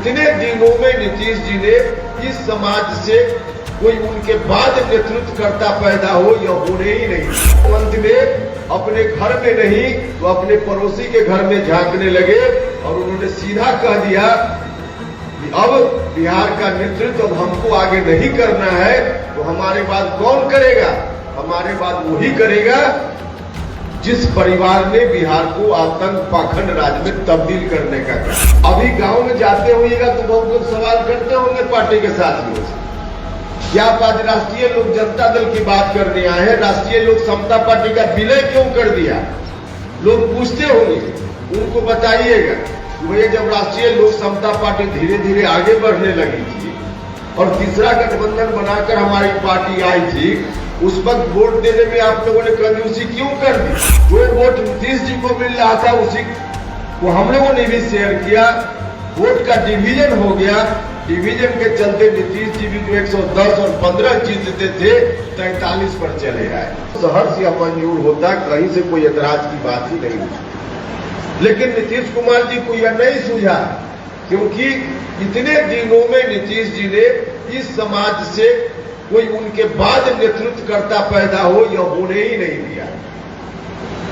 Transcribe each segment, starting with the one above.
इतने दिनों में नीतीश जी ने इस समाज से कोई उनके बाद नेतृत्व करता पैदा हो यह होने ही नहीं। अंत में अपने घर में नहीं तो अपने पड़ोसी के घर में झांकने लगे और उन्होंने सीधा कह दिया कि अब बिहार का नेतृत्व अब हमको आगे नहीं करना है तो हमारे बाद कौन करेगा? हमारे बाद वही करेगा जिस परिवार ने बिहार को आतंक पाखंड राज में तब्दील करने का कहा। अभी गांव में जाते होइएगा तो बहुत लोग सवाल करते होंगे पार्टी के साथियों से, क्या आप आज राष्ट्रीय लोक जनता दल की बात करने आए हैं? राष्ट्रीय लोक समता पार्टी का विलय क्यों कर दिया? लोग पूछते होंगे, उनको बताइएगा भैया जब राष्ट्रीय लोक समता पार्टी धीरे धीरे आगे बढ़ने लगी थी और तीसरा गठबंधन बनाकर हमारी पार्टी आई थी, उस वक्त वोट देने में आप लोगों ने कंजूसी क्यों कर दी? जो वोट नीतीश जी को मिल रहा था उसी को हम लोगों ने भी शेयर किया। वोट का डिवीजन हो गया, डिवीजन के चलते नीतीश जी भी जो 110 और 15 जीतते थे 43 पर चले आए। सहर्ष यह मंजूर होता, कहीं से कोई एतराज की बात ही नहीं होती, लेकिन नीतीश कुमार जी को यह नहीं सूझा क्योंकि इतने दिनों में नीतीश जी ने इस समाज से कोई उनके बाद नेतृत्व करता पैदा हो यह होने ही नहीं दिया,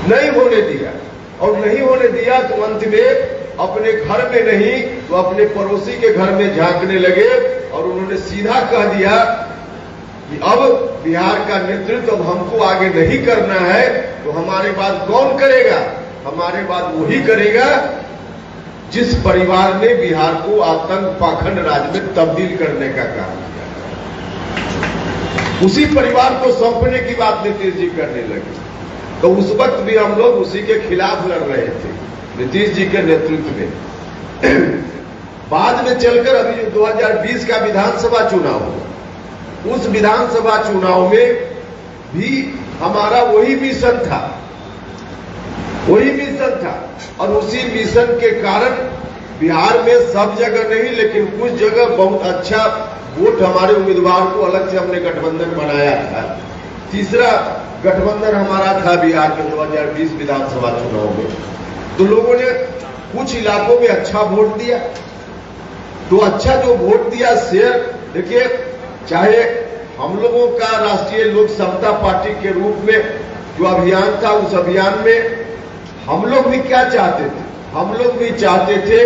नहीं होने दिया। और नहीं होने दिया तो अंत में अपने घर में नहीं तो अपने पड़ोसी के घर में झांकने लगे और उन्होंने सीधा कह दिया कि अब बिहार का नेतृत्व अब हमको आगे नहीं करना है तो हमारे बाद कौन करेगा? हमारे बाद वही करेगा जिस परिवार ने बिहार को आतंक पाखंड राज में तब्दील करने का काम किया। उसी परिवार को सौंपने की बात नीतीश जी करने लगे, तो उस वक्त भी हम लोग उसी के खिलाफ लड़ रहे थे नीतीश जी के नेतृत्व में। बाद में चलकर अभी जो 2020 का विधानसभा चुनाव हुआ, उस विधानसभा चुनाव में भी हमारा वही मिशन था, वही मिशन था। और उसी मिशन के कारण बिहार में सब जगह नहीं लेकिन कुछ जगह बहुत अच्छा वोट हमारे उम्मीदवार को अलग से हमने गठबंधन बनाया था। तीसरा गठबंधन हमारा था बिहार के 2020 विधानसभा चुनाव में, तो लोगों ने कुछ इलाकों में अच्छा वोट दिया। तो अच्छा जो वोट दिया शेयर देखिए, चाहे हम लोगों का राष्ट्रीय लोक समता पार्टी के रूप में जो अभियान था, उस अभियान में हम लोग भी क्या चाहते थे? हम लोग भी चाहते थे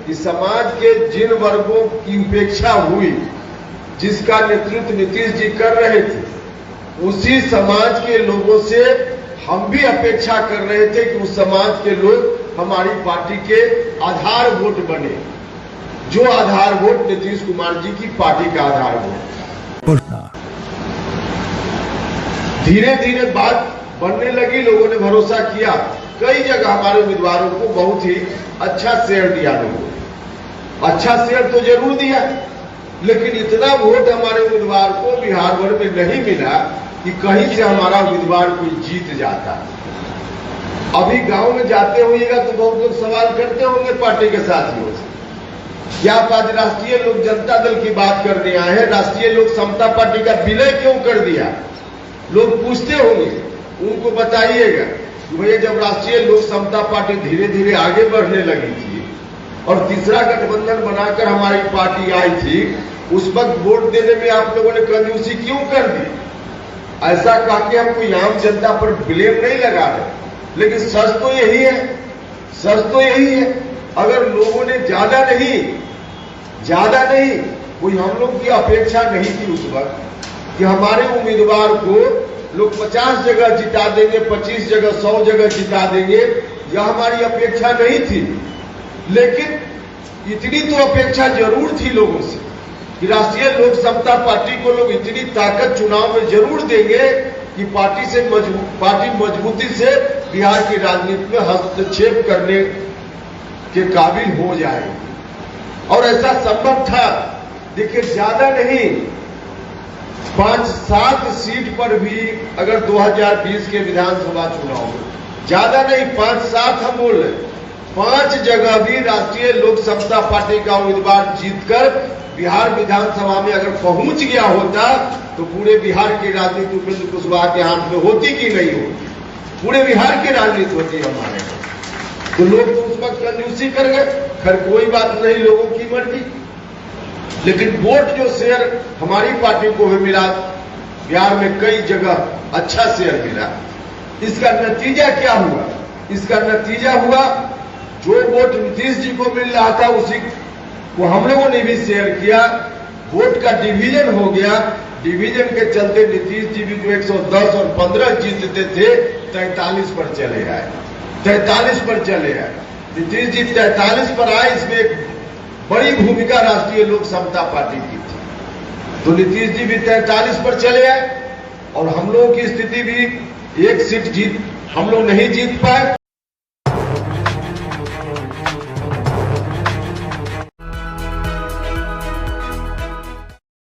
कि समाज के जिन वर्गों की उपेक्षा हुई, जिसका नेतृत्व नीतीश जी कर रहे थे, उसी समाज के लोगों से हम भी अपेक्षा कर रहे थे कि उस समाज के लोग हमारी पार्टी के आधार वोट बने, जो आधार वोट नीतीश कुमार जी की पार्टी का आधार वोट। धीरे धीरे बात बनने लगी, लोगों ने भरोसा किया, कई जगह हमारे उम्मीदवारों को बहुत ही अच्छा शेयर दिया। लोगों अच्छा शेयर तो जरूर दिया, लेकिन इतना वोट हमारे उम्मीदवार को बिहार भर में नहीं मिला कि कहीं से हमारा उम्मीदवार कोई जीत जाता। अभी गांव में जाते होइएगा तो बहुत लोग सवाल करते होंगे पार्टी के साथियों से, क्या आप आज राष्ट्रीय लोक जनता दल की बात करने आए हैं? राष्ट्रीय लोक समता पार्टी का विलय क्यों कर दिया? लोग पूछते होंगे, उनको बताइएगा भैया जब राष्ट्रीय लोक समता पार्टी धीरे धीरे आगे बढ़ने लगी थी और तीसरा गठबंधन बनाकर हमारी पार्टी आई थी, उस वक्त वोट देने में आप लोगों ने कंजूसी क्यों कर दी? ऐसा कहा कि हम कोई आम जनता पर ब्लेम नहीं लगा रहे, लेकिन सच तो यही है, सच तो यही है। अगर लोगों ने ज्यादा नहीं कोई हम लोग की अपेक्षा नहीं थी उस वक्त कि हमारे उम्मीदवार को लोग 50 जगह जिता देंगे, 25 जगह 100 जगह जिता देंगे, यह हमारी अपेक्षा नहीं थी। लेकिन इतनी तो अपेक्षा जरूर थी लोगों से कि राष्ट्रीय लोक समता पार्टी को लोग इतनी ताकत चुनाव में जरूर देंगे कि पार्टी मजबूती से बिहार की राजनीति में हस्तक्षेप करने के काबिल हो जाएगी। और ऐसा संभव था। देखिए ज्यादा नहीं, 5-7 सीट पर भी अगर 2020 के विधानसभा चुनाव में, ज्यादा नहीं 5-7 हम बोल रहे, 5 जगह भी राष्ट्रीय लोक समता पार्टी का उम्मीदवार जीतकर बिहार विधानसभा में अगर पहुंच गया होता तो पूरे बिहार की राजनीति उपेंद्र कुशवाहा के हाथ में होती कि नहीं होती? पूरे बिहार की राजनीति होती हमारे। तो लोग तो उस वक्त कंजूसी कर गए। खैर कोई बात नहीं, लोगों की मर्जी। लेकिन वोट जो शेयर हमारी पार्टी को भी मिला, बिहार में कई जगह अच्छा शेयर मिला। इसका नतीजा क्या हुआ? इसका नतीजा हुआ जो वोट नीतीश जी को मिल रहा था उसी को हम लोगों ने भी शेयर किया। वोट का डिवीजन हो गया। डिवीजन के चलते नीतीश जी भी जो 110 और 15 जीतते थे 43 पर चले आए। 43 पर चले आए। नीतीश जी 43 पर आए। इसमें एक बड़ी भूमिका राष्ट्रीय लोक समता पार्टी की थी। तो नीतीश जी भी 43 पर चले आए और हम लोगों की स्थिति भी एक सीट हम लोग नहीं जीत पाए।